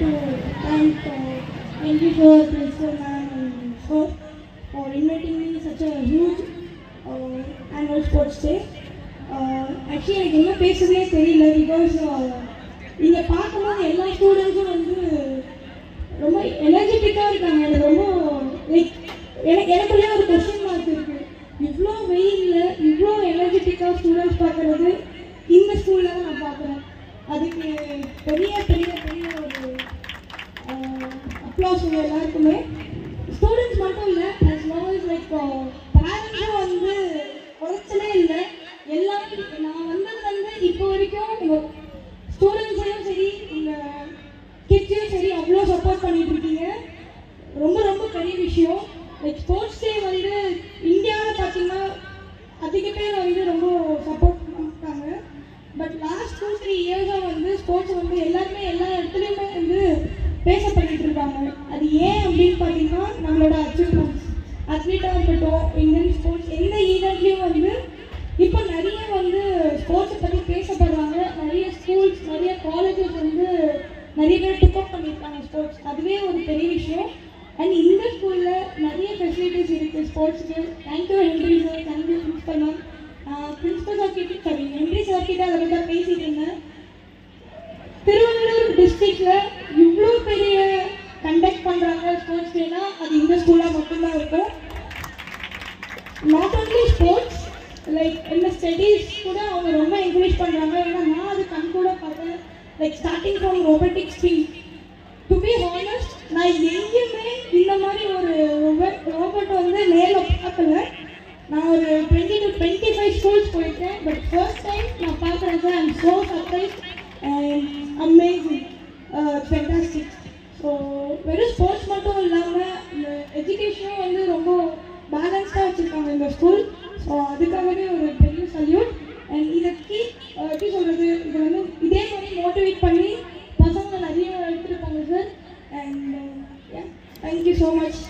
to thank NG sir, Principal Ma'am and sir for inviting me such a huge annual sports day. Actually எனக்கு என்ன பேசுறதுனே தெரியல because இங்கே பார்க்கும்போது எல்லா ஸ்டூடெண்ட்ஸும் வந்து ரொம்ப எனர்ஜெட்டிக்காக இருக்காங்க. எனக்கு ரொம்ப லைக் எனக்குள்ளே ஒரு கொஸ்டின் மார்க் இருக்குது. இவ்வளோ வெயிலில் இவ்வளோ எனர்ஜெட்டிக்காக ஸ்டூடெண்ட்ஸ் பார்க்குறது இந்த ஸ்கூலில் தான் நான் பார்க்குறேன். அதுக்கு பெரிய பெரிய பெரிய ஒரு அப்ளாஸ் உள்ள எல்லாருக்குமே. ஸ்டூடெண்ட்ஸ் மட்டும் இல்லை, as long as லைக் பேரண்ட்ஸும் வந்து குறைச்சலே இல்லை. எல்லாரும் நான் வந்தது வந்து இப்போ வரைக்கும் உங்கள் ஸ்டூடெண்ட்ஸையும் சரி உங்கள் கிட்ஸையும் சரி அவ்வளோ சப்போர்ட் பண்ணிட்டு இருக்கீங்க. ரொம்ப ரொம்ப பெரிய விஷயம். லைக் ஸ்போர்ட்ஸ் டே வந்து இந்தியாவில் பார்த்தீங்கன்னா அதிக பேர் வந்து ரொம்ப சப்போர்ட் பண்ணிட்டாங்க. பட் லாஸ்ட் 2-3 இயர்ஸாக வந்து ஸ்போர்ட்ஸ் வந்து எல்லாருமே எல்லா இடத்துலையுமே வந்து பேசப்பட்டு இருக்காங்க. அது ஏன் அப்படின்னு பார்த்தீங்கன்னா நம்மளோட அச்சீவ்மெண்ட்ஸ், அத்லீட்டாக இருக்கட்டும், இந்தியன் ஸ்போர்ட்ஸ் எந்த ஈவெண்ட்லேயும் வந்து இப்போ நிறைய வந்து ஸ்போர்ட்ஸை பற்றி பேசப்படுறாங்க. நிறைய ஸ்கூல்ஸ், நிறைய காலேஜஸ் வந்து நிறைய பேர் பிக்கப் பண்ணியிருக்காங்க ஸ்போர்ட்ஸ். அதுவே ஒரு பெரிய விஷயம். அண்ட் இந்த ஸ்கூலில் நிறைய ஃபெசிலிட்டிஸ் இருக்குது ஸ்போர்ட்ஸுக்கு. Thank you Henry sir, thank you principal ma'am. Principal sir கிட்ட சரி ஹென்ரி சார் கிட்ட அதை பற்றி பேசிட்டு இருந்தேன். திருவள்ளூர் டிஸ்ட்ரிக்டில் இவ்வளோ பெரிய கண்டக்ட் பண்ணுறாங்க ஸ்போர்ட்ஸ் டேனா அது இந்த ஸ்கூலாக மட்டும்தான் இருக்கும். நாட் ஓன்லி ஸ்போர்ட்ஸ், லைக் இந்த ஸ்டடீஸ் கூட அவங்க ரொம்ப என்கரேஜ் பண்ணுறாங்க. ஏன்னா நான் அது கண் கூட பார்த்தேன். Like starting from robotics field. To be honest, நான் எங்கேயுமே இந்த மாதிரி ஒரு ரோபோட் வந்து நேரில் பார்க்கல. நான் ஒரு 20 to 25 ஸ்கூல்ஸ் போயிருக்கேன். பட் ஃபர்ஸ்ட் டைம் நான் பார்க்குறேன் sir. I'm so surprise and amazing, fantastic. So வெறும் ஸ்போர்ட்ஸ் மட்டும் இல்லாமல் இந்த எஜுகேஷனும் வந்து ரொம்ப பேலன்ஸ்டாக வச்சுருக்காங்க இந்த ஸ்கூல். ஸோ அதுக்காகவே ஒரு பெரிய சல்யூட். அண்ட் இதை எப்படி சொல்கிறது, இதை வந்து இதே மாதிரி மோட்டிவேட் பண்ணி பசங்களை நிறைய எடுத்துகிட்டு போங்க sir. And thank you so much.